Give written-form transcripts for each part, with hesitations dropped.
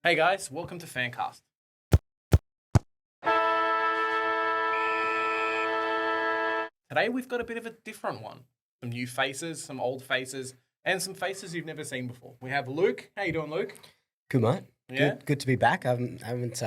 Hey guys, welcome to FanCast. Today we've got a bit of a different one. Some new faces, some old faces, and some faces you've never seen before. We have Luke. How you doing, Luke? Good, mate. Yeah? Good to be back. I haven't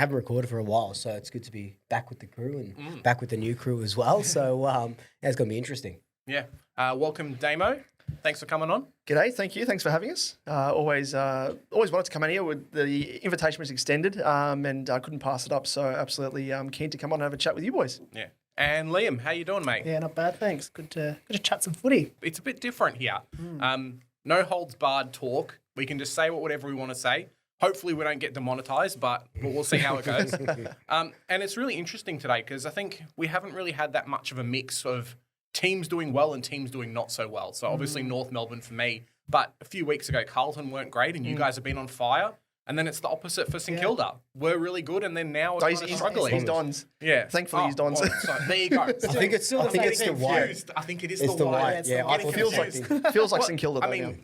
recorded for a while, so it's good to be back with the crew and back with the new crew as well. So it's going to be interesting. Yeah. Welcome, Damo. Thanks for coming on. G'day, thank you. Thanks for having us. Always wanted to come in here. The invitation was extended, and I couldn't pass it up. So absolutely keen to come on and have a chat with you boys. Yeah. And Liam, how you doing, mate? Yeah, not bad, thanks. Good to chat some footy. It's a bit different here. No holds barred talk. We can just say whatever we want to say. Hopefully we don't get demonetized, but we'll see how it goes. And it's really interesting today because I think we haven't really had that much of a mix of teams doing well and teams doing not so well. So obviously North Melbourne for me, but a few weeks ago Carlton weren't great and you guys have been on fire. And then it's the opposite for St Kilda. We're really good and then now we're kind of struggling. He's Dons. Yeah. Thankfully he's Dons. So there you go. I think it's the white. I think it is It's the the white. white. Yeah, I thought feels like St Kilda. I mean,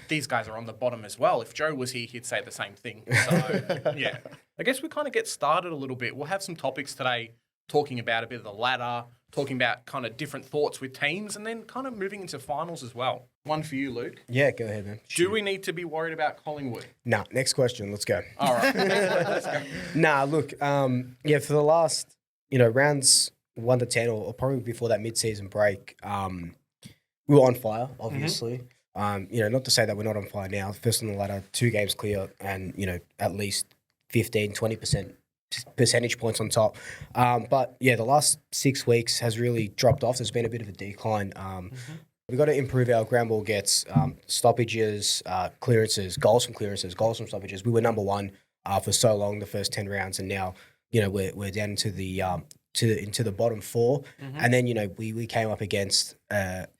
these guys are on the bottom as well. If Joe was here, he'd say the same thing. So, yeah. I guess we kind of get started a little bit. We'll have some topics today talking about a bit of the ladder, talking about kind of different thoughts with teams, and then kind of moving into finals as well. One for you, Luke. Yeah, go ahead, man. Do we need to be worried about Collingwood? Nah, next question. Let's go. All right. Let's go. Nah, look, for the last, rounds 1 to 10 or probably before that mid-season break, we were on fire, obviously. Not to say that we're not on fire now. First on the ladder, 2 games clear and, at least 15, 20% percentage points on top. But, the last 6 weeks has really dropped off. There's been a bit of a decline. We've got to improve our ground ball gets, stoppages, clearances, goals from stoppages. We were number 1 for so long, the first 10 rounds, and now, we're down into the into the bottom 4. And then, we came up against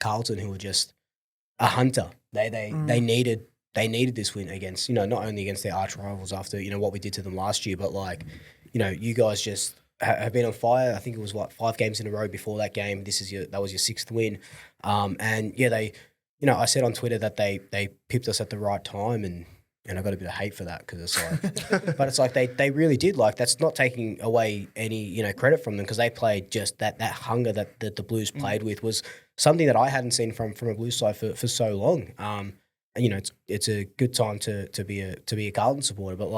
Carlton, who were just a hunter. They needed this win against, not only against their arch rivals after, what we did to them last year, but you guys just have been on fire. I think it was 5 games in a row before that game. That was your 6th win. They, I said on Twitter that they pipped us at the right time, and I got a bit of hate for that because it's like, but it's like they really did. Like, that's not taking away any credit from them because they played just that hunger that the Blues played with was something that I hadn't seen from a Blues side for so long. And it's a good time to be a Carlton supporter, but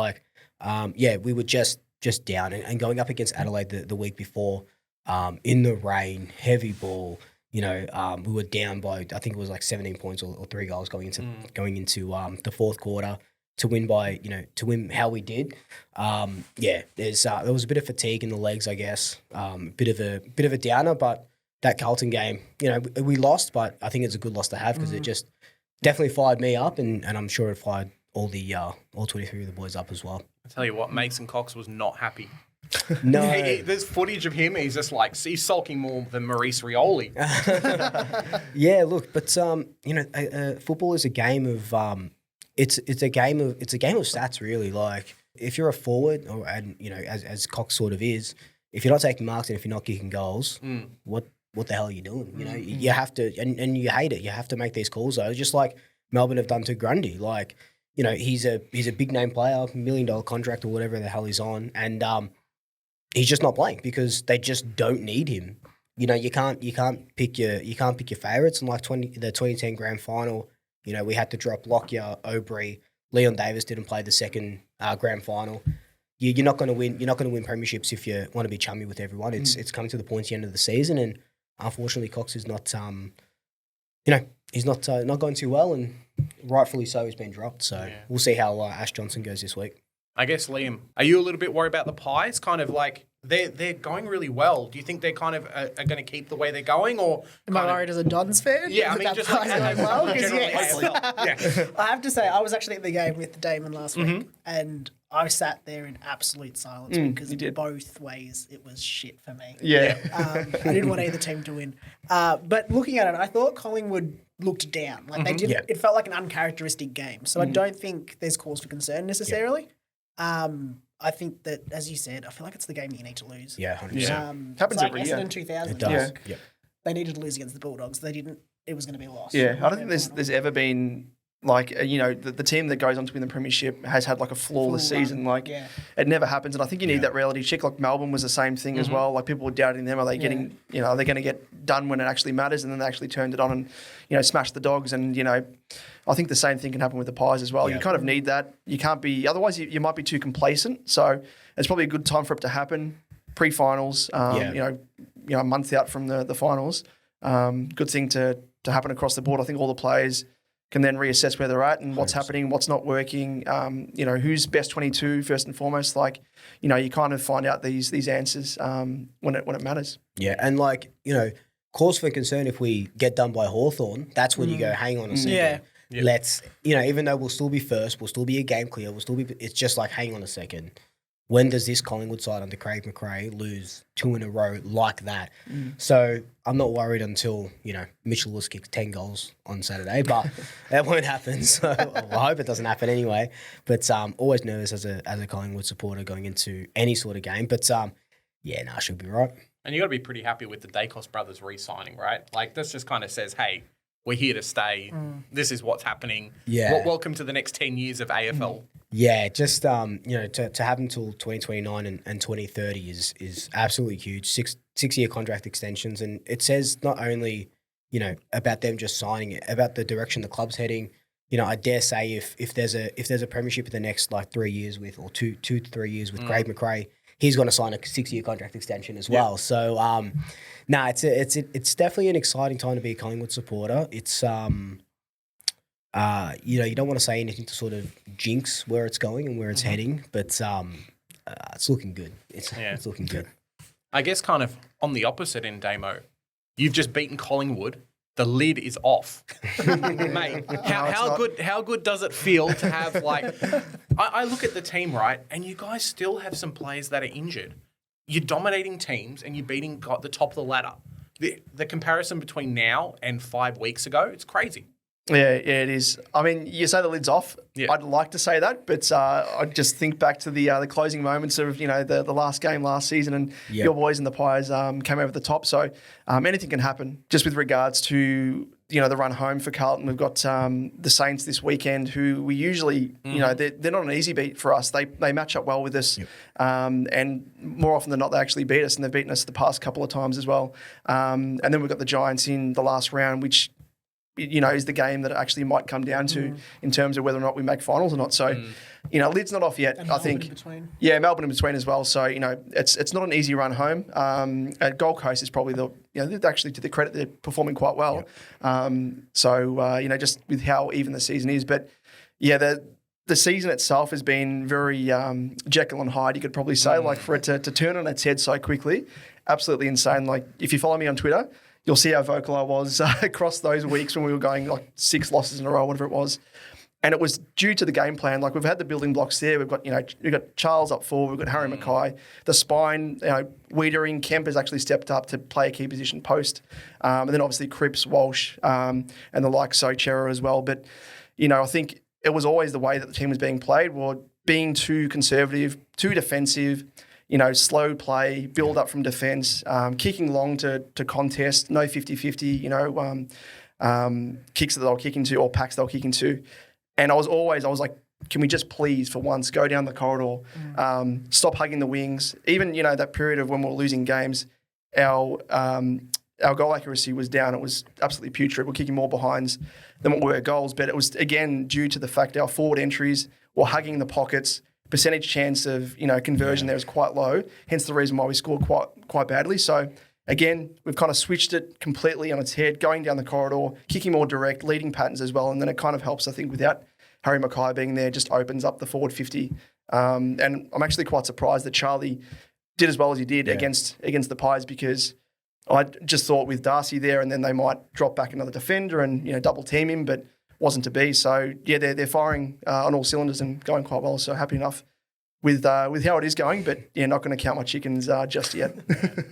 we were just down and going up against Adelaide the week before, in the rain, heavy ball. We were down by, I think it was 17 points or 3 goals going into the 4th quarter to win how we did. There was a bit of fatigue in the legs, I guess. Bit of a downer, but that Carlton game, we lost, but I think it's a good loss to have because it just definitely fired me up, and I'm sure it fired all 23 of the boys up as well. I tell you what, Mason Cox was not happy. No. There's footage of him. He's just he's sulking more than Maurice Rioli. Yeah, look, but football is a game of it's a game of stats, really. Like, if you're a forward, as Cox sort of is, if you're not taking marks and if you're not kicking goals, what the hell are you doing? You have to, and you hate it. You have to make these calls though, just like Melbourne have done to Grundy. He's a big name player, $1 million contract or whatever the hell he's on, and he's just not playing because they just don't need him. You can't pick your favourites. And the 2010 grand final, we had to drop Lockyer, Aubrey, Leon Davis didn't play the second grand final. You're not going to win. You're not going to win premierships if you want to be chummy with everyone. It's coming to the pointy end of the season, and unfortunately, Cox is not. He's not going too well, and rightfully so, he's been dropped. So we'll see how Ash Johnson goes this week. I guess, Liam, are you a little bit worried about the Pies? Kind of they're going really well. Do you think they're kind of are going to keep the way they're going, or am I worried as a Dons fan? Yeah, I mean, just going well. I have to say, I was actually at the game with Damon last week, and I sat there in absolute silence because both ways it was shit for me. Yeah, I didn't want either team to win. But looking at it, I thought Collingwood looked down. They did. Yeah. It felt like an uncharacteristic game. So I don't think there's cause for concern necessarily. Yeah. I think that, as you said, I feel like it's the game that you need to lose. Yeah, 100%. Happens every year. Essendon 2000. It does. They needed to lose against the Bulldogs. They didn't. It was going to be a loss. Yeah, I don't think there's ever been the team that goes on to win the premiership has had like a flawless season. Like it never happens. And I think you need that reality check. Like Melbourne was the same thing as well. Like people were doubting them. Are they getting, are they going to get done when it actually matters? And then they actually turned it on and, smashed the Dogs. And, I think the same thing can happen with the Pies as well. You kind of need that. You can't be, otherwise you might be too complacent. So it's probably a good time for it to happen. Pre-finals, a month out from the finals. Good thing to happen across the board. I think all the players can then reassess where they're at and what's happening, what's not working, who's best 22 first and foremost. Like, you kind of find out these answers when it matters. Yeah, and cause for concern if we get done by Hawthorn, that's when you go, hang on a second. Yeah. Let's, even though we'll still be first, we'll still be a game clear, it's just like, hang on a second. When does this Collingwood side under Craig McRae lose 2 in a row like that? So I'm not worried until, Mitchell Lewis kicks 10 goals on Saturday, but that won't happen. So I hope it doesn't happen anyway. But always nervous as a Collingwood supporter going into any sort of game. But should be right. And you got to be pretty happy with the Dacos brothers re-signing, right? Like this just kind of says, hey, we're here to stay. This is what's happening. Yeah. Welcome to the next 10 years of AFL. Yeah, just to have until 2029 and 2030 is absolutely huge. Six-year contract extensions, and it says not only about them just signing it, about the direction the club's heading. I dare say if there's a premiership in the next 3 years with or 2 to 3 years with Craig McRae, he's going to sign a 6-year contract extension as well. So it's definitely an exciting time to be a Collingwood supporter. It's you don't want to say anything to sort of jinx where it's going and where it's heading, but it's looking good. It's looking good. I guess kind of on the opposite end, Damo, you've just beaten Collingwood. The lid is off. Mate, how good does it feel to have I look at the team, right, and you guys still have some players that are injured. You're dominating teams and you're beating the top of the ladder. The comparison between now and 5 weeks ago, it's crazy. Yeah, it is. I mean, you say the lid's off. Yeah. I'd like to say that, but I just think back to the closing moments of the last game last season, and your boys and the Pies came over the top. So anything can happen. Just with regards to the run home for Carlton, we've got the Saints this weekend, who we usually they're not an easy beat for us. They match up well with us, and more often than not they actually beat us, and they've beaten us the past couple of times as well. And then we've got the Giants in the last round, which is the game that it actually might come down to in terms of whether or not we make finals or not. So, lid's not off yet, and I think. In between. Yeah, Melbourne in between as well. So, it's not an easy run home. At Gold Coast is probably actually to their credit, they're performing quite well. Just with how even the season is. But, the season itself has been very Jekyll and Hyde, you could probably say, for it to turn on its head so quickly. Absolutely insane. Like, if you follow me on Twitter, you'll see how vocal I was across those weeks when we were going 6 losses in a row, whatever it was. And it was due to the game plan. Like, we've had the building blocks there. We've got Charles up forward. We've got Harry Mackay. The spine, Wiedering, Kemp has actually stepped up to play a key position post. And then obviously Cripps, Walsh, and the like, Chera as well. But, I think it was always the way that the team was being played, being too conservative, too defensive, slow play, build up from defence, kicking long to contest, no 50-50, kicks that they'll kick into or packs they'll kick into. And I was like, can we just please for once go down the corridor, stop hugging the wings? Even, that period of when we were losing games, our goal accuracy was down. It was absolutely putrid. We're kicking more behinds than what were goals. But it was, again, due to the fact our forward entries were hugging the pockets. Percentage chance of conversion there is quite low, hence the reason why we scored quite badly. So again, we've kind of switched it completely on its head, going down the corridor, kicking more direct, leading patterns as well, and then it kind of helps, I think, without Harry Mackay being there, just opens up the forward 50. And I'm actually quite surprised that Charlie did as well as he did against the Pies, because I just thought with Darcy there, and then they might drop back another defender and double team him, but wasn't to be. So, they're firing on all cylinders and going quite well. So happy enough with how it is going, but, not going to count my chickens just yet.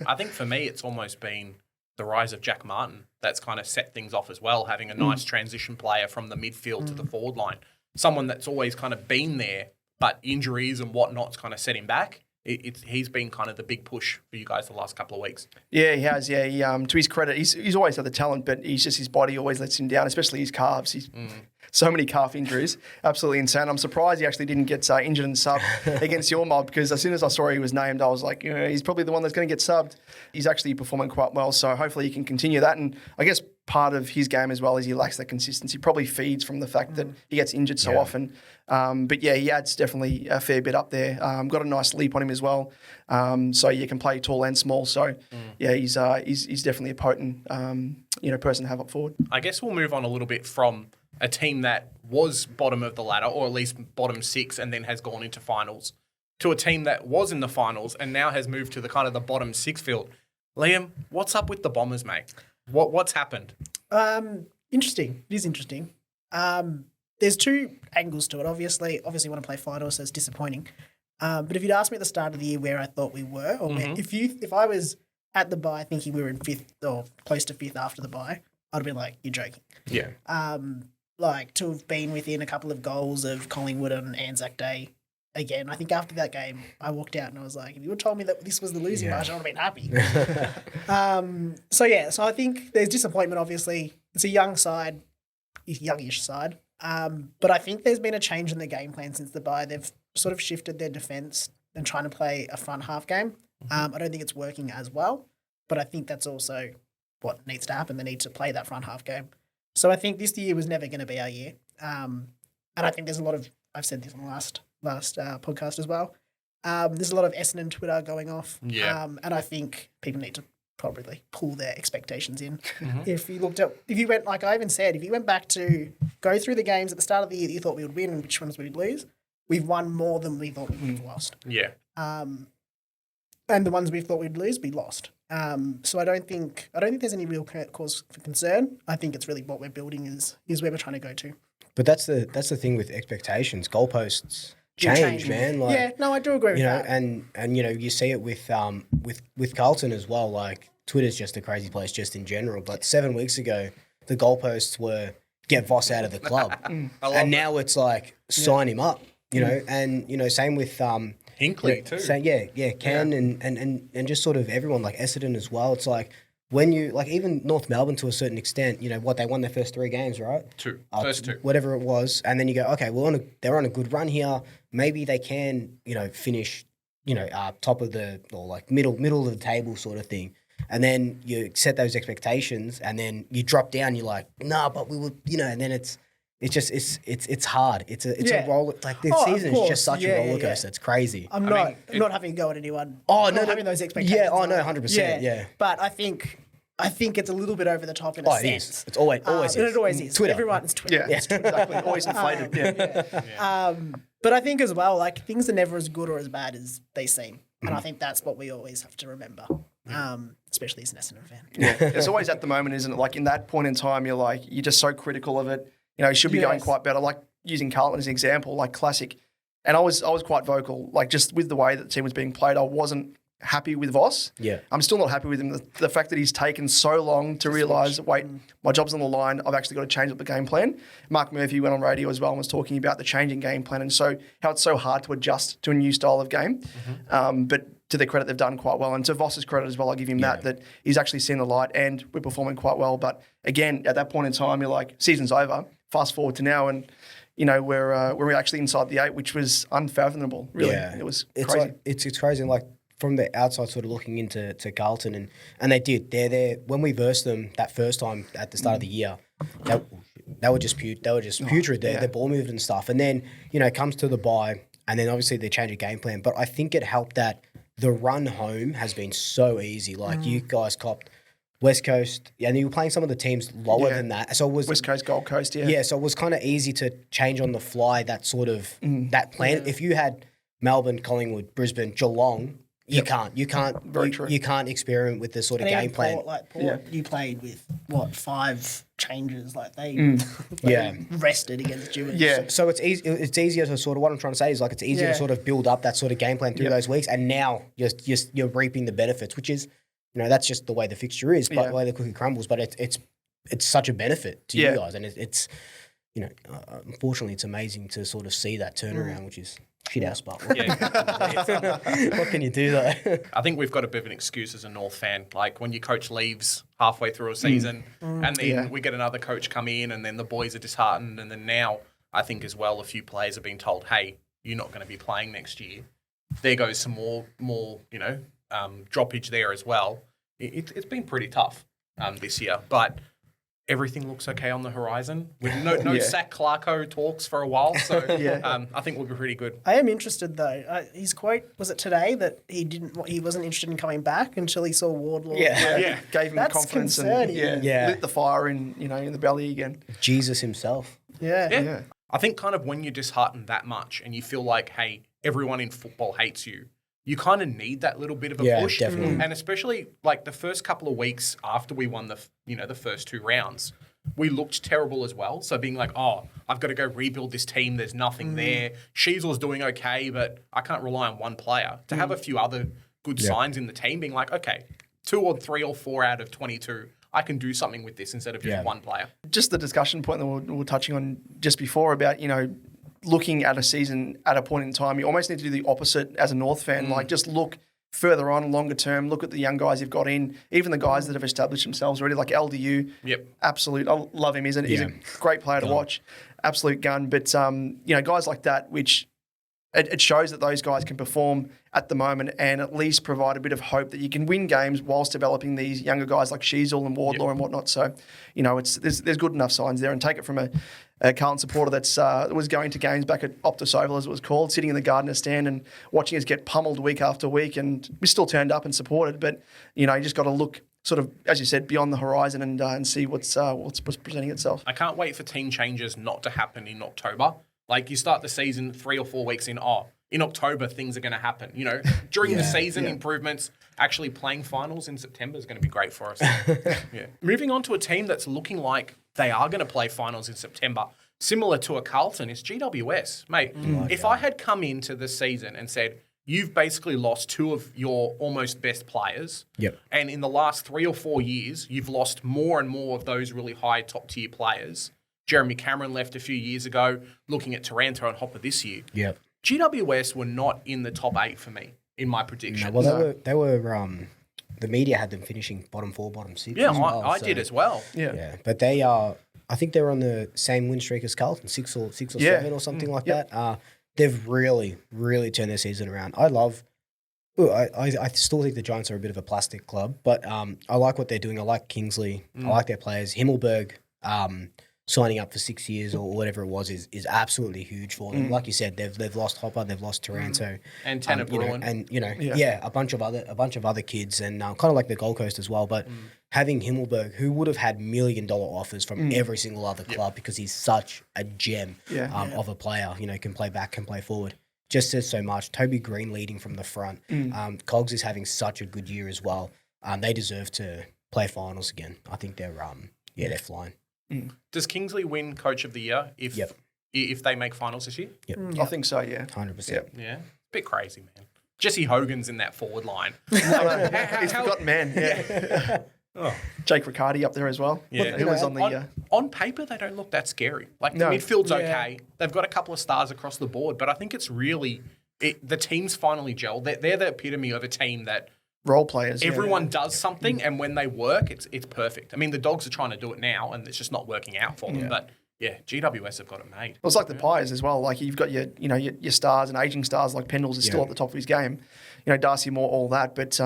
I think for me, it's almost been the rise of Jack Martin that's kind of set things off as well, having a nice transition player from the midfield to the forward line. Someone that's always kind of been there, but injuries and whatnot's kind of set him back. He's been kind of the big push for you guys the last couple of weeks. Yeah, he has. Yeah, to his credit, he's always had the talent, but his body always lets him down, especially his calves. It's so many calf injuries. Absolutely insane. I'm surprised he actually didn't get injured and subbed against your mob, because as soon as I saw he was named, I was like, he's probably the one that's going to get subbed. He's actually performing quite well, so hopefully he can continue that. And I guess part of his game as well is he lacks that consistency. Probably feeds from the fact that he gets injured so often. But yeah, he adds definitely a fair bit up there. Got a nice leap on him as well. So you can play tall and small. So yeah, he's definitely a potent person to have up forward. I guess we'll move on a little bit from a team that was bottom of the ladder, or at least bottom 6, and then has gone into finals, to a team that was in the finals and now has moved to the kind of the bottom 6 field. Liam, what's up with the Bombers, mate? What's happened? Interesting. It is interesting. There's two angles to it. Obviously, want to play finals, so it's disappointing. But if you'd asked me at the start of the year where I thought we were, or if I was at the bye thinking we were in 5th or close to 5th after the bye, I'd have been like, you're joking. Yeah. To have been within a couple of goals of Collingwood on Anzac Day. Again, I think after that game, I walked out and I was like, if you would told me that this was the losing margin, I would have been happy. So I think there's disappointment, obviously. It's a youngish side. But I think there's been a change in the game plan since the bye. They've sort of shifted their defence and trying to play a front half game. I don't think it's working as well, but I think that's also what needs to happen. They need to play that front half game. So I think this year was never going to be our year. And I think there's a lot of, I've said this on the last podcast as well, there's a lot of Essendon Twitter going off. Yeah. And I think people need to probably pull their expectations in. If you went, like I even said, if you went back to go through the games at the start of the year that you thought we would win and which ones we'd lose, we've won more than we thought we would have lost. Yeah. And the ones we thought we'd lose, we lost. So I don't think there's any real cause for concern. I think it's really what we're building is where we're trying to go to. But that's the thing with expectations. Goalposts change, man. Like, yeah, no, I do agree with that. And you see it with Carlton as well. Like, Twitter's just a crazy place just in general. But 7 weeks ago, the goalposts were get Voss out of the club, and now it's like sign him up. And same with Hinkley too. Ken and just sort of everyone, like Essendon as well. It's like when you, like, even North Melbourne to a certain extent, they won their first 3 games, right? First two. Whatever it was. And then you go, okay, well, they're on a good run here. Maybe they can, finish, top of the, or like middle of the table sort of thing. And then you set those expectations and then you drop down, you're like, nah, but we would, and then it's hard. It's a roller. Like, this season is just such a roller coaster. It's crazy. I'm not having a go at anyone. Having those expectations. Yeah. Oh no, 100%. Yeah. But I think it's a little bit over the top in a sense. It is. It's always is. And it always is. Twitter. It's Twitter. Yeah, exactly. Always inflated. But I think as well, like, things are never as good or as bad as they seem, and I think that's what we always have to remember. Especially as an Essendon fan. Yeah, it's always at the moment, isn't it? Like, in that point in time, you're just so critical of it. It should be going quite better. Like, using Carlton as an example, like, classic. And I was quite vocal, like, just with the way that the team was being played. I wasn't happy with Voss. Yeah. I'm still not happy with him. The fact that he's taken so long to realise, wait, my job's on the line. I've actually got to change up the game plan. Mark Murphy went on radio as well and was talking about the changing game plan and so how it's so hard to adjust to a new style of game. But to their credit, they've done quite well. And to Voss's credit as well, I'll give him that he's actually seen the light and we're performing quite well. But again, at that point in time, you're like, season's over. Fast forward to now and, we're actually inside the 8, which was unfathomable, really. Yeah. It was crazy. Like, it's crazy. Like, from the outside sort of looking into Carlton and they did. They're when we versed them that first time at the start of the year, they were just putrid. Their ball movement and stuff. And then, it comes to the bye and then obviously they change the game plan. But I think it helped that the run home has been so easy. Like, you guys copped West Coast, and you were playing some of the teams lower than that. So it was West Coast, Gold Coast, Yeah, so it was kind of easy to change on the fly that sort of that plan. If you had Melbourne, Collingwood, Brisbane, Geelong, you can't experiment with this sort of game plan. Port, you played with 5 changes? Like, they rested against you. Yeah. So it's easy. It's easier to sort of, what I'm trying to say is, like, it's easier to sort of build up that sort of game plan through those weeks, and now you're reaping the benefits, which is, that's just the way the fixture is, but the way the cookie crumbles. But it's such a benefit to you guys, and it's unfortunately it's amazing to sort of see that turnaround, which is shit house, but what, Yeah. what can you do though? I think we've got a bit of an excuse as a North fan. Like when your coach leaves halfway through a season and then we get another coach come in and then the boys are disheartened. And then now I think as well, a few players have been told, hey, you're not going to be playing next year. There goes some more droppage there as well. It's been pretty tough this year, but everything looks okay on the horizon with no Sack Clarko talks for a while. So I think we'll be pretty good. I am interested though. His quote was it today that he wasn't interested in coming back until he saw Wardlaw. Yeah. Gave him That's confidence concerning. and lit the fire in the belly again. Jesus himself. Yeah. I think kind of when you're disheartened that much and you feel like, hey, everyone in football hates you, you kind of need that little bit of a push. Definitely. And especially like the first couple of weeks after we won the first 2 rounds, we looked terrible as well. So being like, oh, I've got to go rebuild this team. There's nothing there. Sheasel's doing okay, but I can't rely on one player. To have a few other good signs in the team, being like, okay, 2 or 3 or 4 out of 22, I can do something with this instead of just one player. Just the discussion point that we were touching on just before about, looking at a season at a point in time, you almost need to do the opposite as a North fan. Like just look further on, longer term, look at the young guys you've got in, even the guys that have established themselves already, like LDU. Yep. Absolute. I love him. He's a great player to watch. Absolute gun. But, guys like that, which it shows that those guys can perform at the moment and at least provide a bit of hope that you can win games whilst developing these younger guys like Sheasel and Wardlaw and whatnot. So, there's good enough signs there. And take it from a Carlton supporter that was going to games back at Optus Oval, as it was called, sitting in the Gardner stand and watching us get pummeled week after week. And we still turned up and supported. But, you just got to look sort of, as you said, beyond the horizon and see what's presenting itself. I can't wait for team changes not to happen in October. Like you start the season 3 or 4 weeks in October, things are going to happen. During the season, improvements, actually playing finals in September is going to be great for us. Moving on to a team that's looking like they are going to play finals in September, similar to a Carlton, is GWS. Mate, if I had come into the season and said, you've basically lost 2 of your almost best players, and in the last 3 or 4 years, you've lost more and more of those really high top-tier players. Jeremy Cameron left a few years ago, looking at Taranto and Hopper this year. GWS were not in the top 8 for me in my prediction. No, well, they were the media had them finishing bottom 4, bottom 6. Yeah, as well, I did as well. Yeah, but they are. I think they're on the same win streak as Carlton, 6 or 7 or something like that. They've really, really turned their season around. I still think the Giants are a bit of a plastic club, but I like what they're doing. I like Kingsley. I like their players. Himmelberg. Signing up for 6 years or whatever it was is absolutely huge for them. Like you said, they've lost Hopper, they've lost Taranto, and Tanner Bruin, a bunch of other kids, and kind of like the Gold Coast as well. But having Himmelberg, who would have had $1 million offers from every single other club because he's such a gem of a player, can play back, can play forward. Just says so much. Toby Green leading from the front. Cogs is having such a good year as well. They deserve to play finals again. I think they're flying. Does Kingsley win Coach of the Year if they make finals this year? I think so, 100%. Yeah. Bit crazy, man. Jesse Hogan's in that forward line. He's forgotten man. Jake Riccardi up there as well. Yeah. Who was on the... On paper, they don't look that scary. Like, the midfield's okay. They've got a couple of stars across the board, but I think it's really... the team's finally gelled. They're the epitome of a team that... Role players. Everyone does something, and when they work, it's perfect. I mean, the Dogs are trying to do it now, and it's just not working out for them. But GWS have got it made. Well, it's like the Pies as well. Like you've got your stars and aging stars like Pendles is still at the top of his game. Darcy Moore, all that. But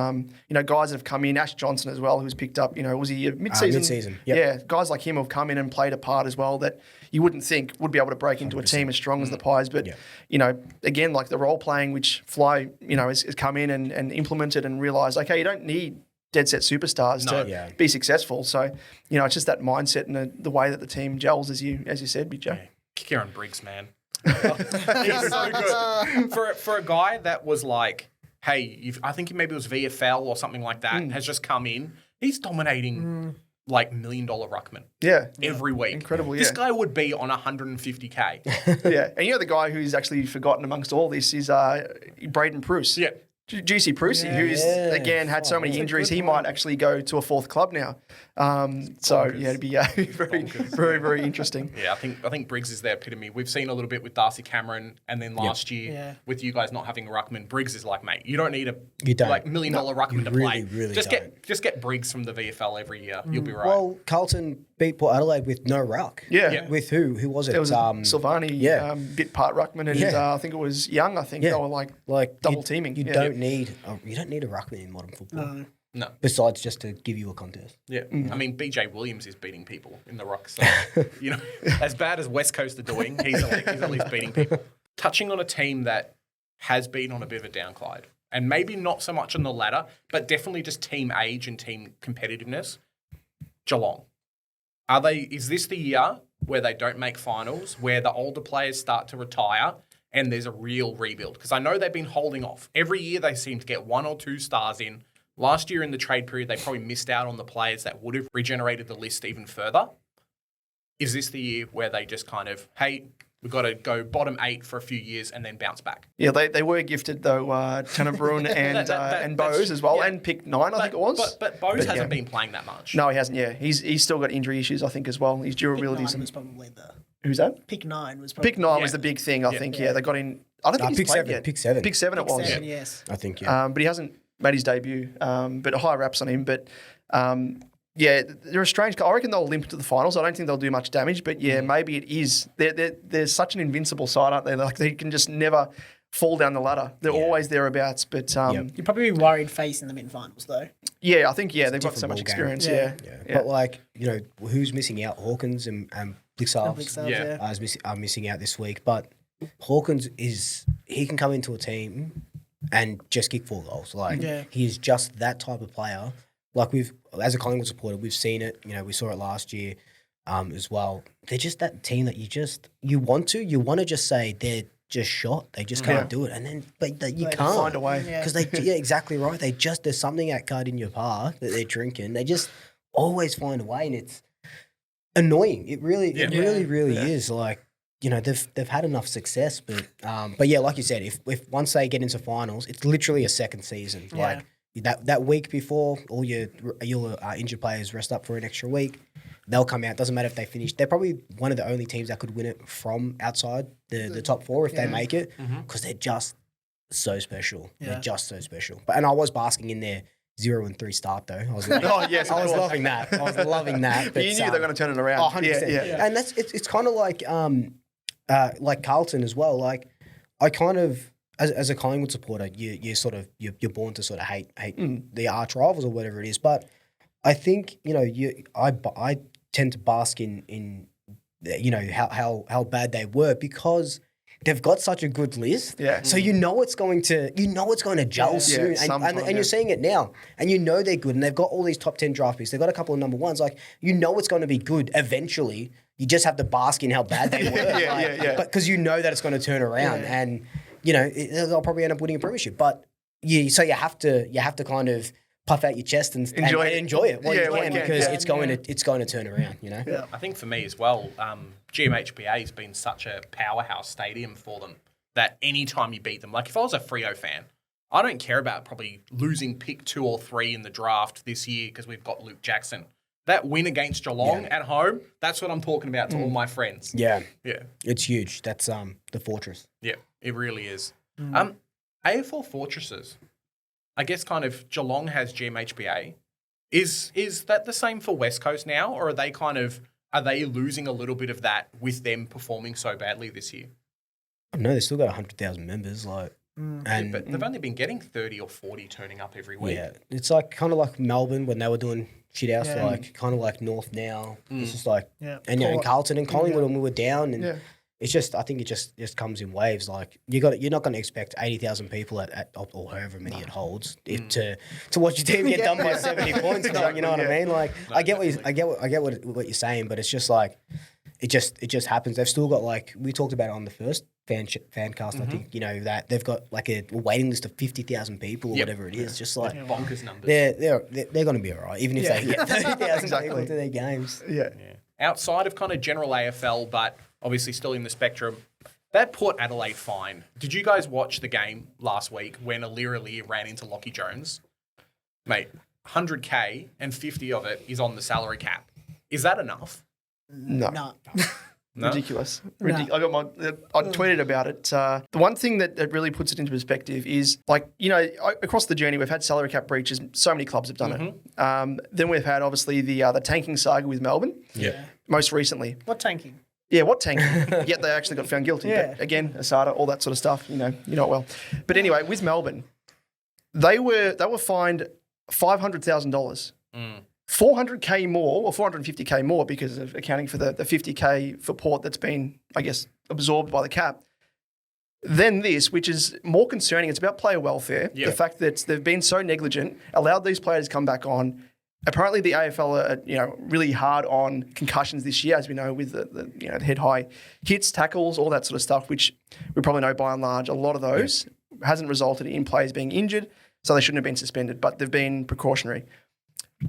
guys that have come in, Ash Johnson as well, who's picked up. Was he mid-season? Mid-season. Yeah, guys like him have come in and played a part as well that you wouldn't think would be able to break into a team as strong as the Pies. But again, like the role playing, which Fly, has come in and implemented and realised, okay, you don't need dead set superstars to be successful. So it's just that mindset and the way that the team gels, as you said, BJ. Yeah. Kieran Briggs, man, he's so good for a guy that was like, hey, I think maybe it was VFL or something like that, has just come in. He's dominating. Like $1 million ruckman. Every week. Incredible, This guy would be on 150K. And the guy who's actually forgotten amongst all this is Braden Pruce. Juicy Prusy, who's again had so many injuries, he might actually go to a fourth club now. So it'd be very, very interesting. Yeah, I think Briggs is the epitome. We've seen a little bit with Darcy Cameron, and then last year with you guys not having a ruckman, Briggs is like, mate, you don't need a $1 million ruckman to play. Really just get Briggs from the VFL every year. You'll be right. Well, Carlton beat Port Adelaide with no ruck. Yeah. With who? Who was it? It was Silvani, bit part ruckman, and I think it was Young. I think they were like double teaming. You don't need a ruckman in modern football. No. Besides just to give you a contest. Yeah. I mean, BJ Williams is beating people in the ruck. So, as bad as West Coast are doing, he's at least beating people. Touching on a team that has been on a bit of a downglide, and maybe not so much on the ladder, but definitely just team age and team competitiveness, Geelong. Is this the year where they don't make finals, where the older players start to retire and there's a real rebuild? Because I know they've been holding off. Every year they seem to get 1 or 2 stars in. Last year in the trade period, they probably missed out on the players that would have regenerated the list even further. Is this the year where they just kind of, hey, we've got to go bottom 8 for a few years and then bounce back? Yeah, they were gifted, though, Tanner Bruin and Bose as well, and pick 9, I think it was. But Bose hasn't been playing that much. No, he hasn't, He's still got injury issues, I think, as well. His durability was probably the... Who's that? Pick 9 was probably... Pick 9 was the big thing, I think. Yeah, they got in... I don't think he's played yet. Pick 7. Pick 7 it was. 7, yes. I think, but he hasn't made his debut, but high raps on him. But, they're a strange... I reckon they'll limp to the finals. I don't think they'll do much damage, but, maybe it is. They're such an invincible side, aren't they? Like, they can just never fall down the ladder. They're always thereabouts, but... You'd probably be worried facing them in finals, though. Yeah, I think, they've got so much experience, yeah. But, who's missing out? Hawkins and Blixarves are missing out this week. But Hawkins he can come into a team and just kick 4 goals. He's just that type of player. Like as a Collingwood supporter, we've seen it. We saw it last year as well. They're just that team that you want to just say they're just shot. They just can't do it, and then but you can't find a way because exactly right. There's something at card in your park that they're drinking. They just always find a way, and it's annoying. It really is. They've had enough success, but like you said, if once they get into finals, it's literally a second season. Yeah. That week before, all your injured players rest up for an extra week. They'll come out. Doesn't matter if they finish. They're probably one of the only teams that could win it from outside the top 4 if they make it, because they're just so special. Yeah. They're just so special. And I was basking in their 0-3 start though. I was loving that. I was loving that. But you knew they were going to turn it around. 100%. Yeah. And it's kind of like Carlton as well. Like I kind of. As a Collingwood supporter, you're born to sort of hate the arch rivals or whatever it is. But I think I tend to bask in how bad they were because they've got such a good list. Yeah. So it's going to gel soon, and you're seeing it now, and they're good, and they've got all these top 10 draft picks. They've got a couple of number ones. Like it's going to be good eventually. You just have to bask in how bad they were. But because that it's going to turn around and. They'll probably end up winning a premiership, but you have to kind of puff out your chest and enjoy it while you can because it's going to turn around. Yeah. I think for me as well, GMHBA has been such a powerhouse stadium for them that any time you beat them, like if I was a Freo fan, I don't care about probably losing pick 2 or 3 in the draft this year because we've got Luke Jackson. That win against Geelong at home, that's what I'm talking about to all my friends. Yeah. Yeah. It's huge. That's the fortress. Yeah, it really is. AFL fortresses. I guess kind of Geelong has GMHBA. Is that the same for West Coast now, or are they losing a little bit of that with them performing so badly this year? No, they've still got 100,000 members, but they've only been getting 30 or 40 turning up every week. Yeah, it's kind of like Melbourne when they were doing shit house, kind of like North now. It's just and Carlton and Collingwood when we were down, and it's just I think it just comes in waves. Like you're not going to expect 80,000 people at or however many it holds to watch your team get done by 70 points. You know what I mean? Like I get what you're saying, but it's just like it just happens. They've still got we talked about it on the first FanCast. I think that they've got a waiting list of 50,000 people or whatever it is. Just bonkers numbers. They're going to be all right, even if they get 30,000 people to their games. Yeah. Outside of kind of general AFL, but obviously still in the spectrum, That Port Adelaide fine. Did you guys watch the game last week when Alira ran into Lockie Jones? Mate, 100K and 50 of it is on the salary cap. Is that enough? No. No. No? Ridiculous. No. I tweeted about it. The one thing that really puts it into perspective is, like, you know, across the journey, we've had salary cap breaches. So many clubs have done it. Then we've had, obviously, the tanking saga with Melbourne. Yeah. Most recently. What tanking? Yeah, what tanking? Yet they actually got found guilty. Yeah. But again, Asada, all that sort of stuff, you know it well. But anyway, with Melbourne, they were fined $500,000. 400K more, or 450K more, because of accounting for the 50K for Port that's been, I guess, absorbed by the cap. Then this, which is more concerning, it's about player welfare. Yeah. The fact that they've been so negligent, allowed these players to come back on. Apparently, the AFL are really hard on concussions this year, as we know, with the head high hits, tackles, all that sort of stuff, which we probably know by and large a lot of those hasn't resulted in players being injured, so they shouldn't have been suspended, but they've been precautionary.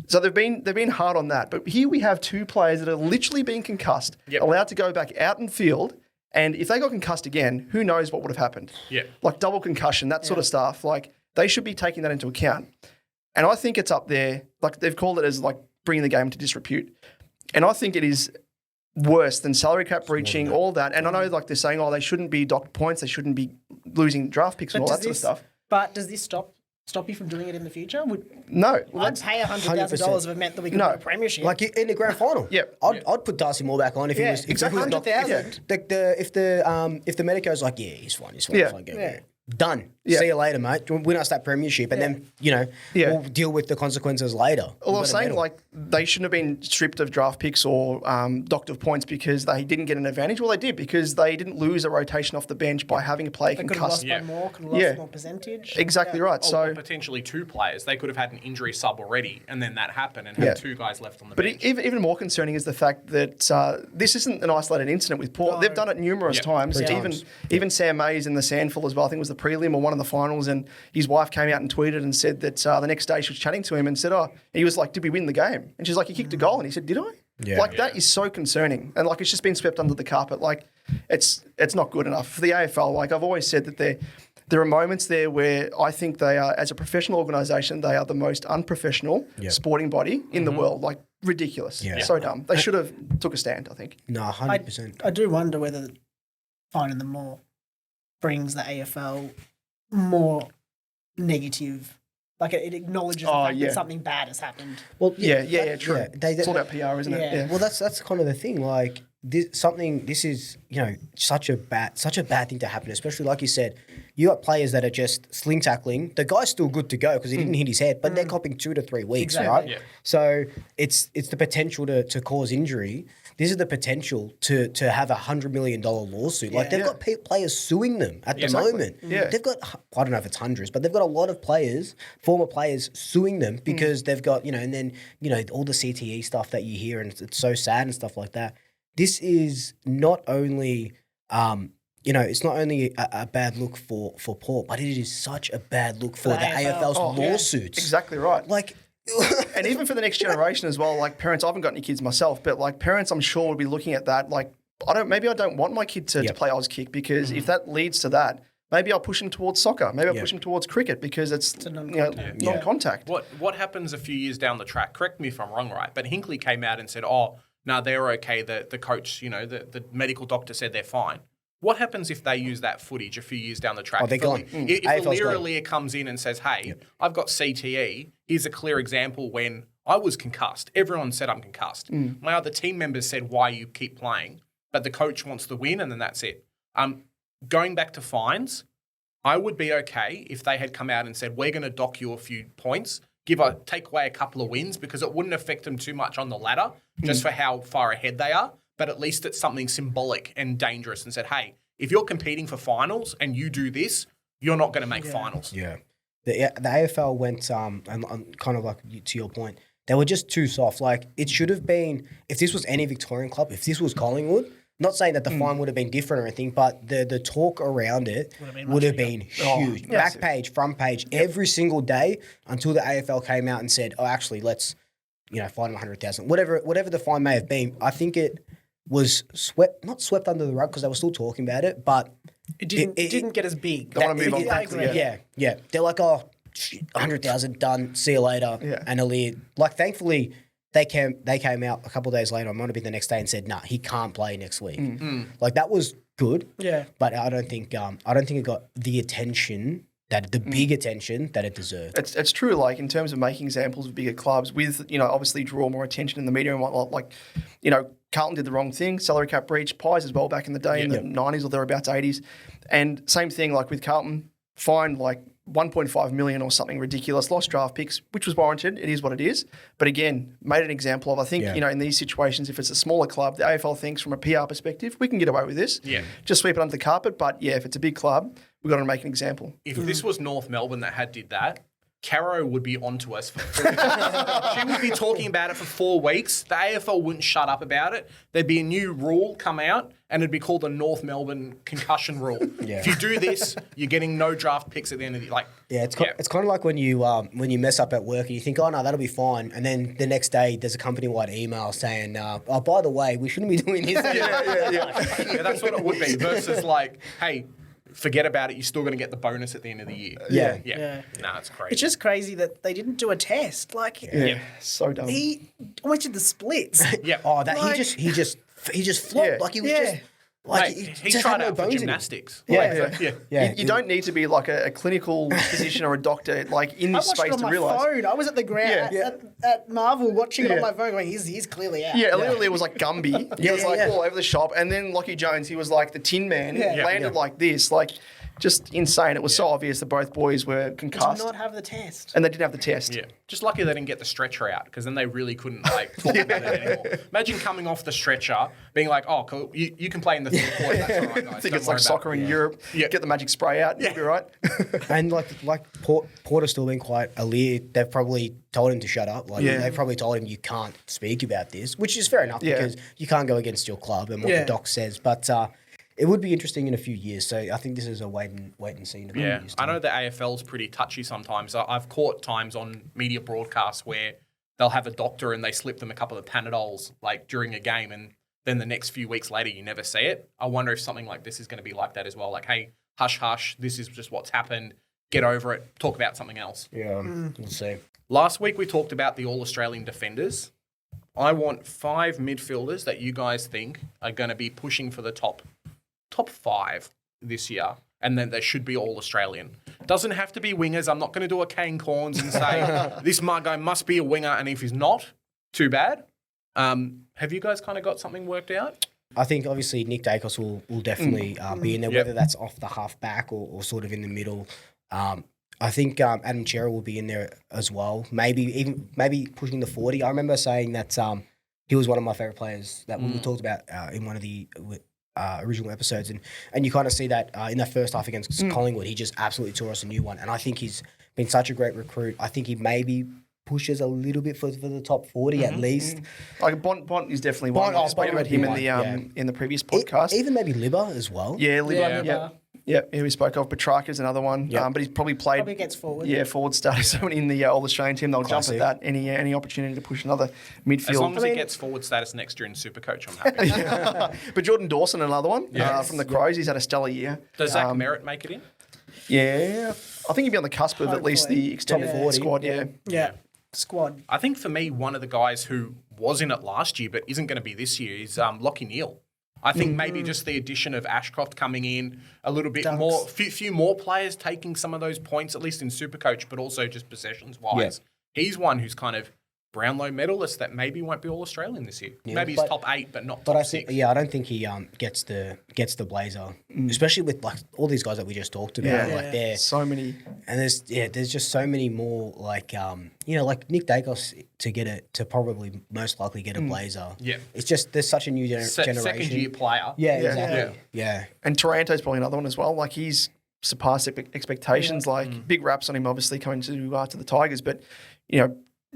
So they've been hard on that. But here we have two players that are literally being concussed, allowed to go back out in field, and if they got concussed again, who knows what would have happened? Yeah, like double concussion, that sort of stuff. Like, they should be taking that into account. And I think it's up there. Like, they've called it as like bringing the game into disrepute. And I think it is worse than salary cap breaching, all that. And I know, like, they're saying, they shouldn't be docked points, they shouldn't be losing draft picks and all that sort of stuff. But does this stop you from doing it in the future? No. I'd pay $100,000 if it meant that we could win a premiership. Like in the grand final. I'd put Darcy Moore back on if he was exactly. 100,000. If the medico's like, he's fine, go. Done. See you later, mate. Win us that premiership, and then we'll deal with the consequences later. Well, I was saying, like, they shouldn't have been stripped of draft picks or docked of points because they didn't get an advantage. Well, they did, because they didn't lose a rotation off the bench by having a player concussed. Could have lost by more. Could have lost more percentage. Exactly right. Or potentially two players. They could have had an injury sub already, and then that happened, and had two guys left on the bench. But even more concerning is the fact that this isn't an isolated incident with Port. No. They've done it numerous times. Even Sam Mays in the Sandful as well. I think it was the prelim or one of the finals, and his wife came out and tweeted and said that the next day she was chatting to him and said, he was like, did we win the game? And she's like, you kicked a goal. And he said, did I? That is so concerning. And like, it's just been swept under the carpet. Like, it's not good enough. For the AFL, like, I've always said that there are moments there where I think they are, as a professional organisation, they are the most unprofessional sporting body in the world. Like, ridiculous. So dumb. They should have took a stand, I think. No, 100%. I do wonder whether finding them more brings the AFL more negative, like it acknowledges the fact that something bad has happened. Well, true. It's all about PR, isn't it? Well, that's kind of the thing. Like, this is such a bad thing to happen. Especially, like you said, you got players that are just sling tackling. The guy's still good to go because he didn't hit his head, but they're copping 2 to 3 weeks, right? Yeah. So it's the potential to cause injury. This is the potential to have $100 million lawsuit. Like, they've got players suing them at the moment. Yeah. They've got, I don't know if it's hundreds, but they've got a lot of players, former players, suing them because they've got, and then, all the CTE stuff that you hear, and it's so sad and stuff like that. This is not only, it's not only a bad look for Port, but it is such a bad look for the AFL's lawsuits. Yeah. Exactly right. Like, and even for the next generation as well, like, parents, I haven't got any kids myself, but like, parents, I'm sure would be looking at that. Like, I don't want my kid to play Oz kick, because if that leads to that, maybe I'll push him towards soccer. Maybe I'll push him towards cricket, because it's non-contact. What happens a few years down the track? Correct me if I'm wrong, right? But Hinkley came out and said, no, they're okay. The coach, the medical doctor said they're fine. What happens if they use that footage a few years down the track? They're gone. If Alira comes in and says, hey, I've got CTE, here's a clear example when I was concussed. Everyone said I'm concussed. My other team members said, why you keep playing? But the coach wants the win, and then that's it. Going back to fines, I would be okay if they had come out and said, we're going to dock you a few points, take away a couple of wins, because it wouldn't affect them too much on the ladder, just for how far ahead they are. But at least it's something symbolic and dangerous, and said, hey, if you're competing for finals and you do this, you're not going to make finals. Yeah. The AFL went, and kind of like to your point, they were just too soft. Like, it should have been, if this was any Victorian club, if this was Collingwood, not saying that the fine would have been different or anything, but the talk around it would have been huge. Back page, front page, every single day until the AFL came out and said, actually, let's, fine them $100,000. Whatever the fine may have been, I think it was not swept under the rug because they were still talking about it, but It didn't get as big. They want to move on quickly. yeah. They're like, 100,000 done. See you later. Yeah. And Aliir, like, thankfully, they came out a couple of days later. It might have been the next day and said, "Nah, he can't play next week." Like, that was good. Yeah. But I don't think it got the attention big attention that it deserved. It's true, like, in terms of making examples of bigger clubs with, obviously draw more attention in the media and whatnot. Like, Carlton did the wrong thing, salary cap breach, Pies as well back in the day in the 90s or thereabouts, 80s. And same thing, like with Carlton, fined like 1.5 million or something ridiculous, lost draft picks, which was warranted. It is what it is. But again, made an example of, I think, in these situations, if it's a smaller club, the AFL thinks from a PR perspective, we can get away with this. Yeah. Just sweep it under the carpet. But yeah, if it's a big club, we've got to make an example. If this was North Melbourne that did that, Caro would be onto us. She would be talking about it for 4 weeks. The AFL wouldn't shut up about it. There'd be a new rule come out, and it'd be called the North Melbourne concussion rule. If you do this, you're getting no draft picks at the end of the it's kind of like when you mess up at work and you think, oh no, that'll be fine, and then the next day there's a company-wide email saying, oh, by the way, we shouldn't be doing this. Yeah, that's what it would be. Versus like, hey, forget about it. You're still going to get the bonus at the end of the year. Yeah. Nah, it's crazy. It's just crazy that they didn't do a test. Like, So dumb. he almost did the splits. Oh, that he just flopped like he was just. Like, he just tried had no out for bones in him. gymnastics. Yeah. You don't need to be like a clinical physician or a doctor like in I this watched space it on to my realise. phone. I was at the ground at Marvel watching it on my phone going, he's clearly out. Yeah, literally it was like Gumby. He was like all over the shop. And then Lockie Jones, he was like the Tin Man. Landed like this. Like, just insane. It was so obvious that both boys were Did concussed. not have the test. And they didn't have the test. Yeah. Just lucky they didn't get the stretcher out, because then they really couldn't talk about it anymore. Imagine coming off the stretcher, being like, oh, cool, you can play in the third quarter. That's all right, guys. I think Don't it's worry like about soccer it. in Europe. Get the magic spray out. You'll be right. And like Porter's still been quite Aliir. They've probably told him to shut up. Like they've probably told him you can't speak about this, which is fair enough because you can't go against your club and what the doc says. But it would be interesting in a few years. So I think this is a wait and see. In a few years I know the AFL's pretty touchy sometimes. I've caught times on media broadcasts where they'll have a doctor and they slip them a couple of Panadols like during a game, and then the next few weeks later you never see it. I wonder if something like this is going to be like that as well. Like, hey, hush, hush, this is just what's happened. Get over it. Talk about something else. Yeah, we'll see. Last week we talked about the All-Australian defenders. I want 5 midfielders that you guys think are going to be pushing for the top 5 this year, and then they should be All-Australian. Doesn't have to be wingers. I'm not going to do a Kane Corns and say this guy must be a winger, and if he's not, too bad. Have you guys kind of got something worked out? I think obviously Nick Dacos will definitely be in there, whether that's off the half back or sort of in the middle. I think Adam Chera will be in there as well. Maybe pushing the 40. I remember saying that he was one of my favourite players that we talked about in one of the original episodes, and you kind of see that in that first half against Collingwood, he just absolutely tore us a new one. And I think he's been such a great recruit. I think he maybe pushes a little bit for the top 40 at least. Like Bont is definitely one. I spoke about him in the previous podcast. Even maybe Libba as well. Yeah, Libba. Yeah, who we spoke of. Petrarca's another one. But he's probably played. Probably gets forward. Yeah, forward status in the All-Australian team. They'll jump at that. Any opportunity to push another midfield. As long as he gets forward status next year in Supercoach, I'm happy. But Jordan Dawson, another one from the Crows. He's had a stellar year. Does Zach Merritt make it in? Yeah, I think he'd be on the cusp of at least the extended 40 squad. Yeah. Squad. I think for me, one of the guys who was in it last year but isn't going to be this year is Lockie Neal. I think maybe just the addition of Ashcroft coming in, a little bit more, few more players taking some of those points, at least in Supercoach, but also just possessions-wise. Yeah. He's one who's kind of Brownlow medalist that maybe won't be All-Australian this year. Yeah, maybe he's top 8, but not top 6. I don't think he gets the blazer, especially with like all these guys that we just talked about. Like there's so many, and there's just so many more. Like like Nick Dacos to probably most likely get a blazer. Yeah, it's just there's such a new generation. Second year player. Yeah, exactly. Yeah, and Taranto's probably another one as well. Like he's surpassed expectations. Like big raps on him, obviously coming to the Tigers, but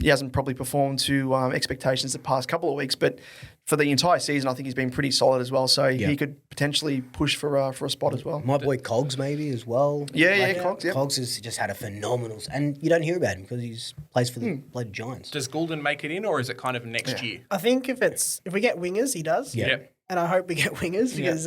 he hasn't probably performed to expectations the past couple of weeks, but for the entire season, I think he's been pretty solid as well. So he could potentially push for a spot as well. My boy Cogs maybe as well. Cogs. Yeah. Cogs has just had a phenomenal, and you don't hear about him because he's plays for the Giants. Does Goulden make it in, or is it kind of next year? I think if we get wingers, he does. Yeah. and I hope we get wingers because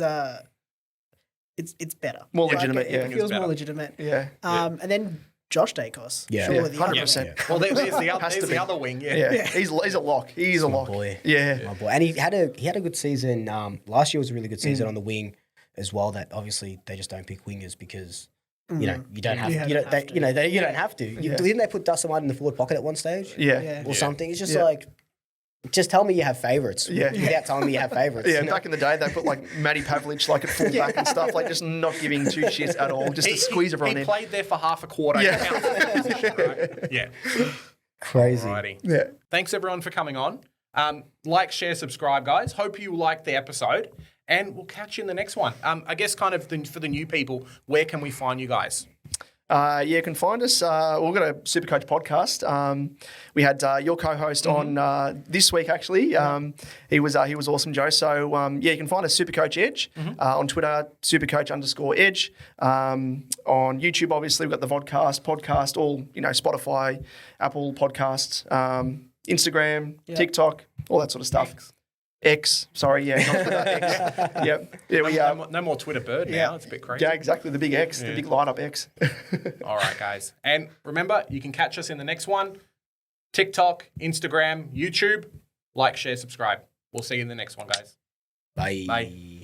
it's better. More legitimate, It feels more legitimate. Yeah. And then Josh Dacos. Yeah. Surely the other 100%. wing. Well, there's the Has to there's be. the other wing. Yeah. He's a lock. He's a lock. boy. Yeah. My boy. And he had a good season. Last year was a really good season on the wing as well. That obviously they just don't pick wingers because you don't have you don't have to. Didn't they put Dustin White in the forward pocket at one stage? Yeah. Or something. It's just like, just tell me you have favourites. Yeah. Without telling me you have favourites. Yeah, back in the day, they put like Matty Pavlich like at fullback and stuff, like just not giving two shits at all, just to squeeze everyone he in. played there for half a quarter. Yeah. Counts as a position, right? Yeah. Crazy. Alrighty. Yeah. Thanks everyone for coming on. Like, share, subscribe, guys. Hope you liked the episode, and we'll catch you in the next one. I guess kind of for the new people, where can we find you guys? You can find us. We've got a Supercoach podcast. We had your co-host on this week. Actually, he was awesome, Joe. So you can find us Supercoach Edge on Twitter, Supercoach_Edge. On YouTube, obviously, we've got the Vodcast podcast, all Spotify, Apple Podcasts, Instagram, TikTok, all that sort of stuff. X, sorry, yeah, not Twitter, X. Yep. Yeah, we No more Twitter bird now. It's a bit crazy. Yeah, exactly. The big X, the big light up X. All right, guys. And remember, you can catch us in the next one. TikTok, Instagram, YouTube. Like, share, subscribe. We'll see you in the next one, guys. Bye. Bye.